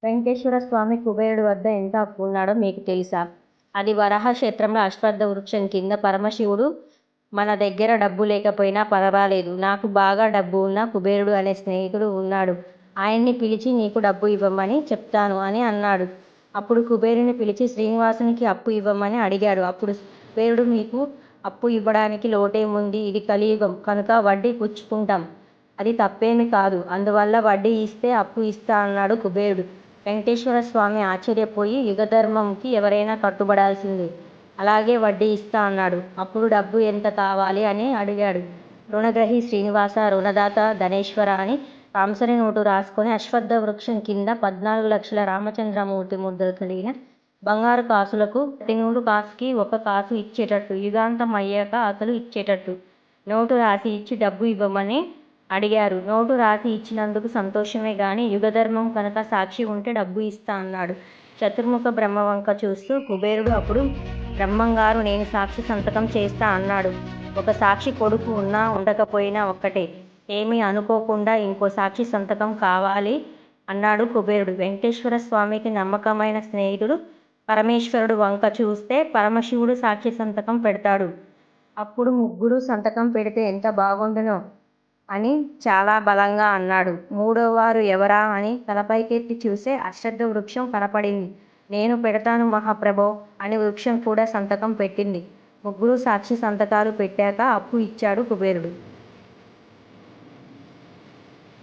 వెంకటేశ్వర స్వామి కుబేరుడి వద్ద ఎంత అప్పు ఉన్నాడో మీకు తెలుసా? అది వరాహ క్షేత్రంలో అశ్వత్థ వృక్షం కింద పరమశివుడు మన దగ్గర డబ్బు లేకపోయినా పర్వాలేదు, నాకు బాగా డబ్బు ఉన్న కుబేరుడు అనే స్నేహితుడు ఉన్నాడు. ఆయన్ని పిలిచి నీకు డబ్బు ఇవ్వమని చెప్తాను అని అన్నాడు. అప్పుడు కుబేరుని పిలిచి శ్రీనివాసునికి అప్పు ఇవ్వమని అడిగాడు. అప్పుడు కుబేరుడు మీకు అప్పు ఇవ్వడానికి లోటేముంది? ఇది కలియుగం కనుక వడ్డీ పుచ్చుకుంటాం. అది తప్పేమీ కాదు. అందువల్ల వడ్డీ ఇస్తే అప్పు ఇస్తా అన్నాడు కుబేరుడు. వెంకటేశ్వర స్వామి ఆశ్చర్యపోయి యుగధర్మంకి ఎవరైనా కట్టుబడాల్సిందే. అలాగే వడ్డీ ఇస్తా అన్నాడు. అప్పుడు డబ్బు ఎంత కావాలి అని అడిగాడు. రుణగ్రహి శ్రీనివాస, రుణదాత ధనేశ్వర అని ప్రామిసరీ నోటు రాసుకొని అశ్వత్థ వృక్షం కింద 14 లక్షల రామచంద్రమూర్తి ముద్రలు కలిగిన బంగారు కాసులకు ప్రతి 100 కాసుకి 1 కాసు ఇచ్చేటట్టు, యుగాంతం అయ్యాక అసలు ఇచ్చేటట్టు నోటు రాసి ఇచ్చి డబ్బు ఇవ్వమని అడిగారు. నోటు రాసి ఇచ్చినందుకు సంతోషమే గాని యుగధర్మం కనుక సాక్షి ఉంటే డబ్బు ఇస్తా అన్నాడు. చతుర్ముఖ బ్రహ్మ వంక చూస్తూ కుబేరుడు అప్పుడు బ్రహ్మంగారు నేను సాక్షి సంతకం చేస్తా అన్నాడు. ఒక సాక్షి కొడుకు ఉన్నా ఉండకపోయినా ఒక్కటే. ఏమీ అనుకోకుండా ఇంకో సాక్షి సంతకం కావాలి అన్నాడు కుబేరుడు. వెంకటేశ్వర స్వామికి నమ్మకమైన స్నేహితుడు పరమేశ్వరుడు వంక చూస్తే పరమశివుడు సాక్షి సంతకం పెడతాడు. అప్పుడు ముగ్గురు సంతకం పెడితే ఎంత బాగుండునో అని చాలా బలంగా అన్నాడు. మూడోవారు ఎవరా అని తలపైకెత్తి చూసే అశ్వత్థ వృక్షం కనపడింది. నేను పెడతాను మహాప్రభో అని వృక్షం కూడా సంతకం పెట్టింది. ముగ్గురు సాక్షి సంతకాలు పెట్టాక అప్పు ఇచ్చాడు కుబేరుడు.